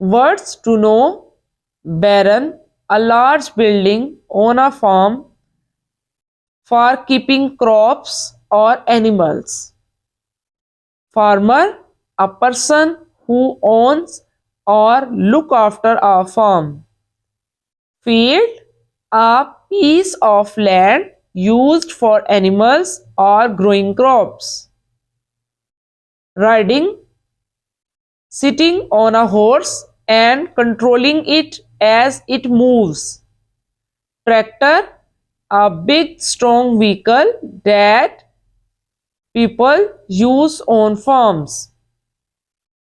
Words to know: barren, a large building on a farm for keeping crops or animals. Farmer, a person who owns or look after a farm. Field, a piece of land used for animals or growing crops. Riding, sitting on a horse and controlling it as it moves. Tractor, a big strong vehicle that people use on farms.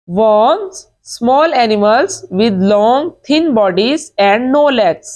Worms, small animals with long thin bodies and no legs.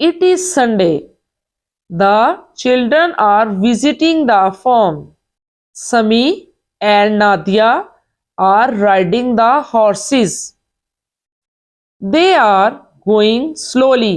It is Sunday. The children are visiting the farm. Sami and Nadia are riding the horses. They are going slowly.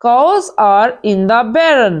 cows are in the barn۔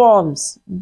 worms،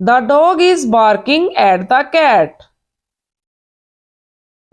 The dog is barking at the cat۔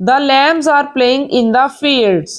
The lambs are playing in the fields۔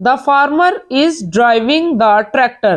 The farmer is driving the tractor۔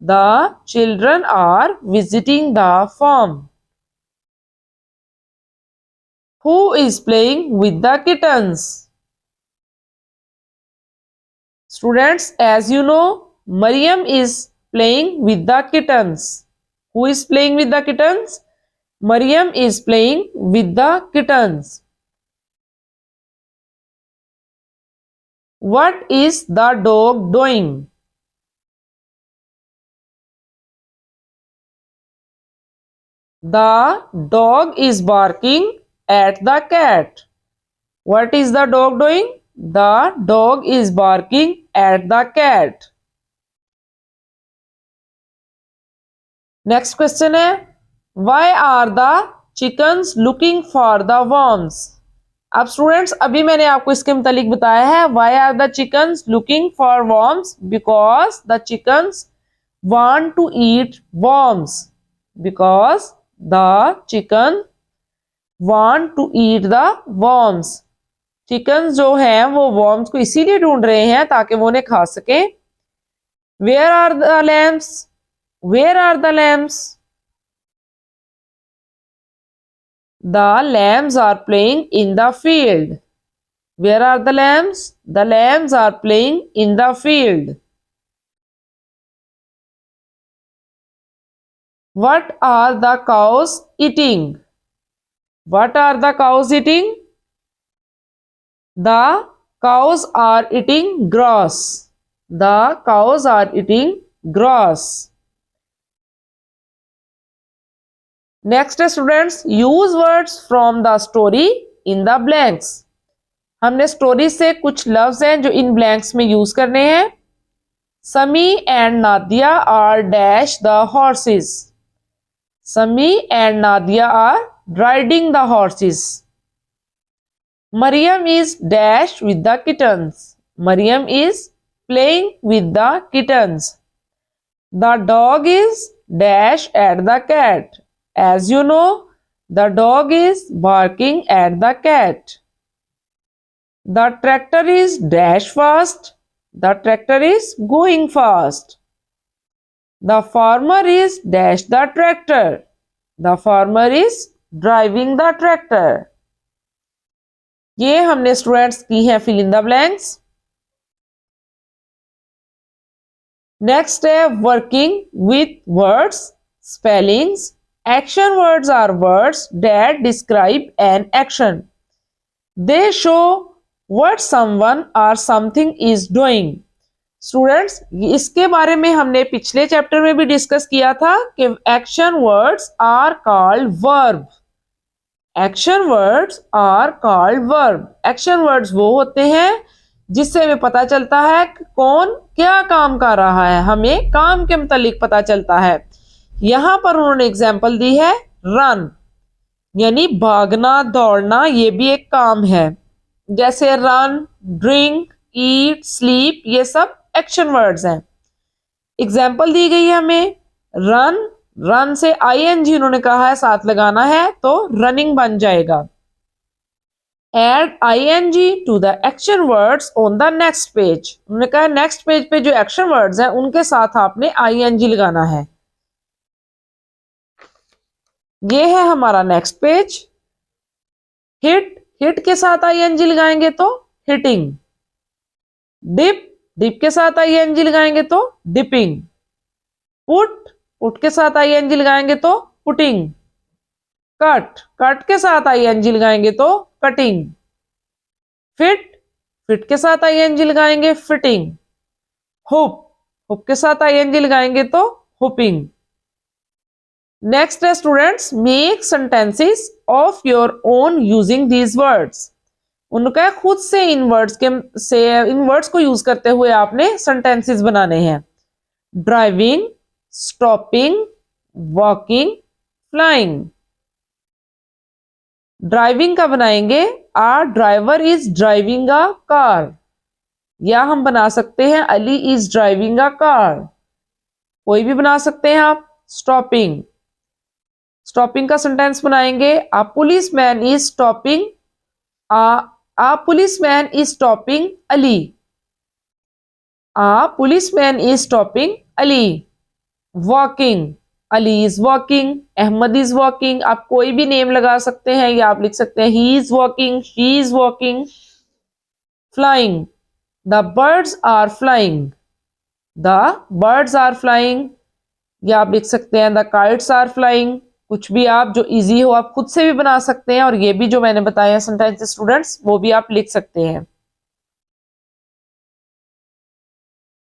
The children are visiting the farm. Who is playing with the kittens? Students, as you know, Mariam is playing with the kittens. Who is playing with the kittens? Mariam is playing with the kittens. What is the dog doing? The dog is barking at the cat. What is the dog doing? The dog is barking at the cat. Next question है, why are the chickens looking for the worms? अब students अभी मैंने आपको इसके मुतालिक बताया है, why are the chickens looking for worms? Because the chickens want to eat worms. Because the chicken want to eat the worms. Chicken जो हैं वो worms को इसीलिए ढूंढ रहे हैं ताकि वो उन्हें खा सके. Where are the lambs? Where are the lambs? The lambs are playing in the field. Where are the lambs? The lambs are playing in the field. What are the cows eating? What are the cows eating? The cows are eating grass. The cows are eating grass. Next students, use words from the story in the blanks. हमने story से कुछ लफ्ज हैं जो इन blanks में use करने हैं. Sami and Nadia are dash the horses. Sami and Nadia are riding the horses. Maryam is dash with the kittens. Maryam is playing with the kittens. The dog is dash at the cat. As you know, the dog is barking at the cat. The tractor is dash fast. The tractor is going fast. The farmer is dash the tractor. The farmer is driving the tractor. ये हमने students की है fill in the blanks. Next है working with words, spellings. Action words are words that describe an action. They show what someone or something is doing. Students इसके बारे में हमने पिछले चैप्टर में भी डिस्कस किया था कि action words are called verb. Action words are called verb. Action words वो होते हैं जिससे हमें पता चलता है कि कौन क्या काम कर रहा है, हमें काम के मुतालिक पता चलता है. यहां पर उन्होंने एग्जाम्पल दी है रन, यानी भागना दौड़ना, ये भी एक काम है. जैसे रन, ड्रिंक, ईट, स्लीप, ये सब एक्शन वर्ड्स हैं. एग्जाम्पल दी गई है हमें रन. रन से आईएनजी उन्होंने कहा है साथ लगाना है तो रनिंग बन जाएगा. Add ING to the action words on the next page. उन्होंने कहा नेक्स्ट पेज पे जो एक्शन वर्ड्स हैं उनके साथ आपने आईएनजी लगाना है. ये है हमारा नेक्स्ट पेज. हिट, हिट के साथ आईएनजी लगाएंगे तो हिटिंग. डिप, डिप के साथ आईएनजी लगाएंगे तो डिपिंग. पुट, पुट के साथ आईएनजी लगाएंगे तो पुटिंग. कट, कट के साथ आईएनजी लगाएंगे तो कटिंग. फिट, फिट के साथ आईएनजी लगाएंगे फिटिंग. हुप, हुप के साथ आईएनजी लगाएंगे तो हुपिंग. नेक्स्ट है students, make sentences of your own using these words. उनका खुद से इन वर्ड्स को यूज करते हुए आपने सेंटेंसेस बनाने हैं. Driving, stopping, walking, flying. Driving का बनाएंगे a driver is driving a car, या हम बना सकते हैं Ali is driving a car. कोई भी बना सकते हैं आप. स्टॉपिंग, स्टॉपिंग का सेंटेंस बनाएंगे a police man is stopping A policeman is stopping Ali. A policeman is stopping Ali. Walking, Ali is walking. Ahmad is walking. आप कोई भी नेम लगा सकते हैं या आप लिख सकते हैं he is walking, she is walking. Flying, the birds are flying. The birds are flying. या आप लिख सकते हैं the kites are flying. कुछ भी आप जो इजी हो आप खुद से भी बना सकते हैं, और ये भी जो मैंने बताया सेंटेंसेस स्टूडेंट्स वो भी आप लिख सकते हैं.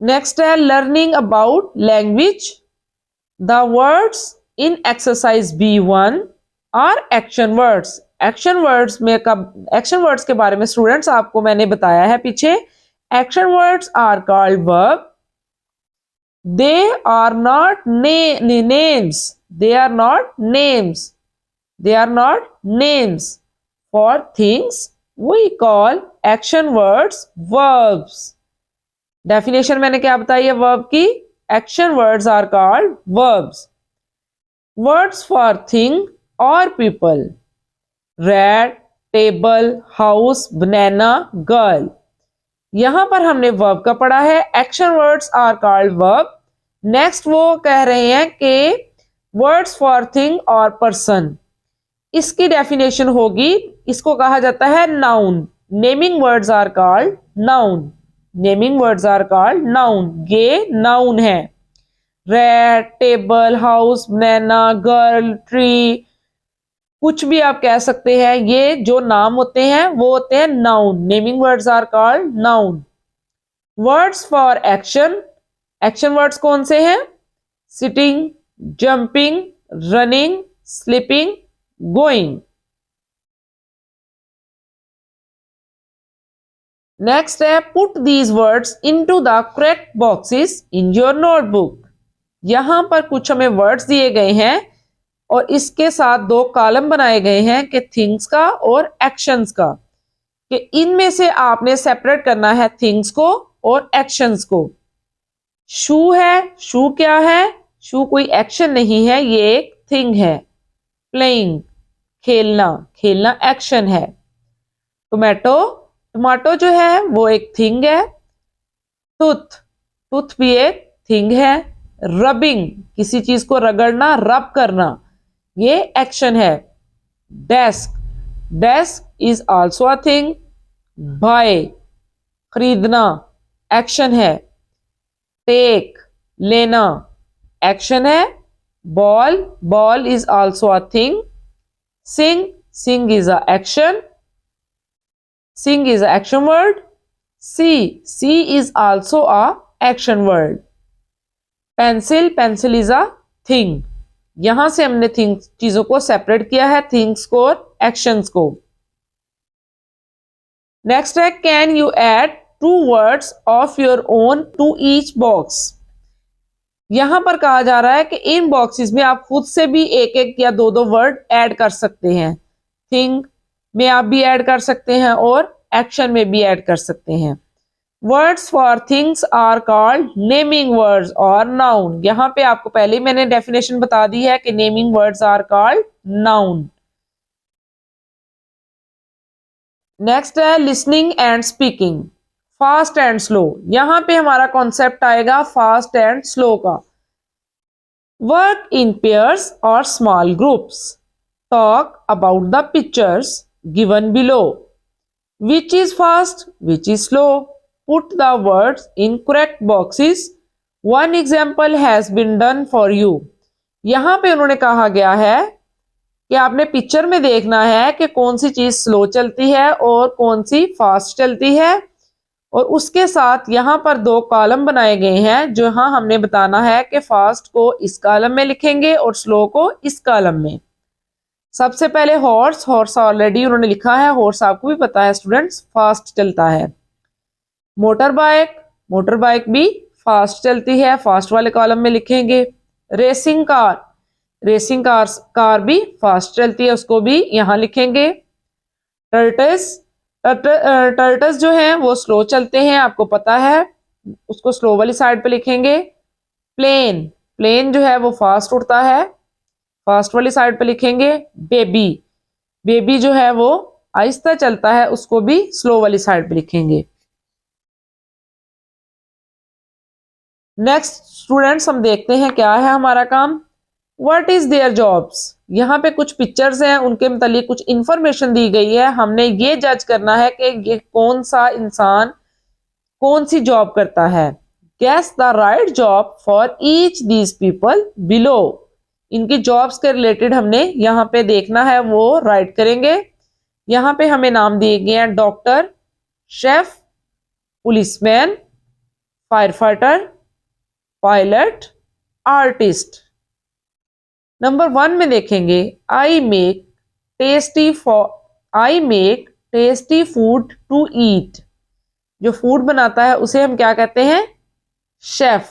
नेक्स्ट है learning about language. The words in exercise B1 are action words. Action words के बारे में स्टूडेंट्स आपको मैंने बताया है पीछे. Action words are called verb. They are not names. They are not names. They are not names. For things we call action words verbs. Definition मैंने क्या बताई है verb की? Action words are called verbs. Words for thing or people. Rat, table, house, banana, girl. यहां पर हमने verb का पढ़ा है. Action words are called verb. Next वो कह रहे हैं कि वर्ड्स फॉर थिंग और पर्सन. इसकी डेफिनेशन होगी, इसको कहा जाता है noun. Naming words are called noun. Naming words are called noun. ये नाउन है. Red, table, house, banana, girl, tree, कुछ भी आप कह सकते हैं. ये जो नाम होते हैं वो होते हैं noun. Naming words are called noun. Words for action. Action words कौन से हैं? Sitting, jumping, running, sleeping, going. Next है put these words into the correct boxes in your notebook. यहां पर कुछ हमें वर्ड्स दिए गए हैं और इसके साथ दो कॉलम बनाए गए हैं कि थिंग्स का और एक्शंस का, कि इनमें से आपने सेपरेट करना है थिंग्स को और एक्शंस को. शू है. शू क्या है? शू कोई एक्शन नहीं है, ये एक थिंग है. प्लेइंग, खेलना. खेलना एक्शन है. टोमेटो. टमाटो जो है वो एक थिंग है. टूथ. टूथ भी एक थिंग है. रबिंग, किसी चीज को रगड़ना, रब करना, ये एक्शन है. Desk. Desk is also a thing. Buy, खरीदना, एक्शन है. टेक, लेना, एक्शन है. Ball. Ball is also a thing. Sing. Sing is a action. Sing is an action word. See. See is also a action word. Pencil. Pencil is a thing. यहां से हमने things, चीजों को separate किया है, things को और actions को. नेक्स्ट है can you add 2 words of your own to each box. यहां पर कहा जा रहा है कि इन बॉक्सेस में आप खुद से भी एक एक या दो दो वर्ड ऐड कर सकते हैं. थिंग में आप भी ऐड कर सकते हैं और एक्शन में भी ऐड कर सकते हैं. Words for things are called naming words और नाउन. यहां पे आपको पहले ही मैंने डेफिनेशन बता दी है कि naming words are called noun. Next है listening and speaking. Fast and slow. यहां पे हमारा कॉन्सेप्ट आएगा फास्ट एंड स्लो का. वर्क इन पेयर्स और small groups. Talk about the pictures given below. Which is fast? Which is slow? Put the words in correct boxes. One example has been done for you. यहां पे उन्होंने कहा गया है कि आपने पिक्चर में देखना है कि कौन सी चीज स्लो चलती है और कौन सी फास्ट चलती है. और उसके साथ यहां पर दो कॉलम बनाए गए हैं जो हमने बताना है कि फास्ट को इस कॉलम में लिखेंगे और स्लो को इस कॉलम में. सबसे पहले हॉर्स. हॉर्स ऑलरेडी उन्होंने लिखा है, हॉर्स आपको भी पता है स्टूडेंट्स, फास्ट चलता है. Motor bike. मोटर बाइक भी फास्ट चलती है, फास्ट वाले कॉलम में लिखेंगे. Racing car. रेसिंग कार भी फास्ट चलती है, उसको भी यहां लिखेंगे. टर्टस. टर्टस जो है वो स्लो चलते हैं, आपको पता है, उसको स्लो वाली साइड पे लिखेंगे. प्लेन. प्लेन जो है वो फास्ट उड़ता है, फास्ट वाली साइड पे लिखेंगे. बेबी. बेबी जो है वो आहिस्ता चलता है, उसको भी स्लो वाली साइड पे लिखेंगे. नेक्स्ट स्टूडेंट्स हम देखते हैं क्या है हमारा काम. What is their jobs. यहाँ पे कुछ पिक्चर्स हैं, उनके मतलब कुछ इंफॉर्मेशन दी गई है. हमने ये जज करना है कि ये कौन सा इंसान कौन सी जॉब करता है. Guess the right job for each these people below. इनकी जॉब्स के रिलेटेड हमने यहाँ पे देखना है, वो राइट करेंगे. यहाँ पे हमें नाम दिए गए हैं doctor, chef, policeman, firefighter, pilot, artist. Number 1 में देखेंगे I make tasty food to eat. जो फूड बनाता है उसे हम क्या कहते हैं? Chef.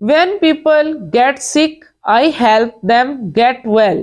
When people get sick, I help them get well.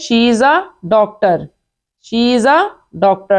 she is a doctor. She is a doctor.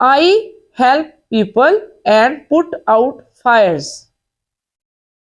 I help people and put out fires.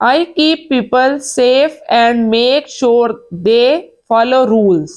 I keep people safe and make sure they follow rules.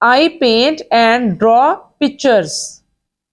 I paint and draw pictures.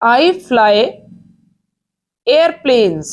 I fly airplanes.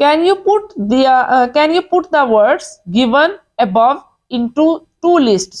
Can you put the words given above into two lists?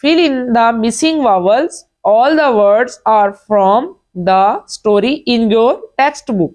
fill in the missing vowels. all the words are from the story in your text book.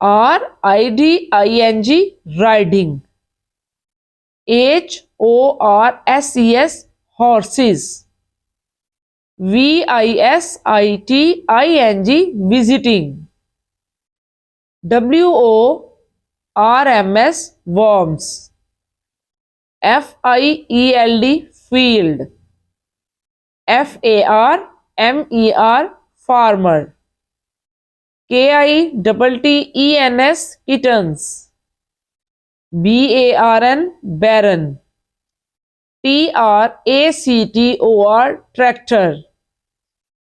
RIDING riding. HORSES horses. VISITING visiting. WORMS worms. FIELD field, FARMER farmer, KITTENS kittens, BARN baron, TRACTOR tractor.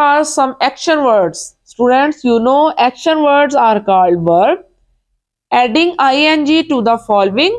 are some action words. Students, you know action words are called verb. Adding ing to the following.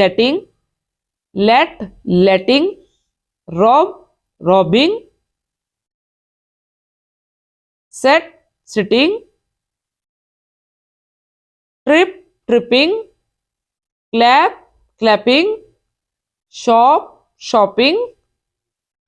getting. let letting. rob robbing. set sitting. trip tripping. clap clapping. shop shopping.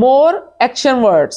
more action words.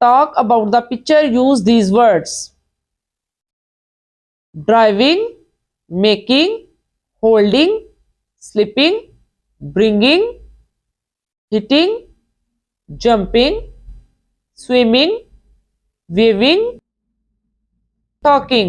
talk about the picture, use these words. driving, making, holding, slipping, bringing, hitting, jumping, swimming, waving, talking.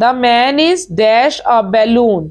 the man is dash a balloon.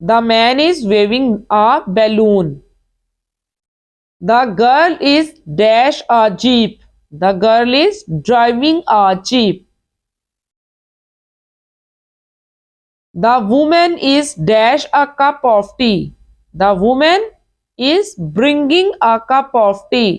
the man is waving a balloon. The girl is dash a jeep. The girl is driving a jeep. The woman is dash a cup of tea. The woman is bringing a cup of tea.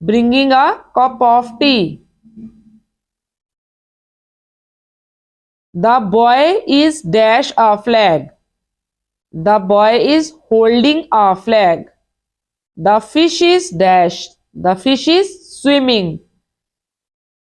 bringing a cup of tea. The boy is dash a flag. The boy is holding a flag. The fish is dash. The fish is swimming.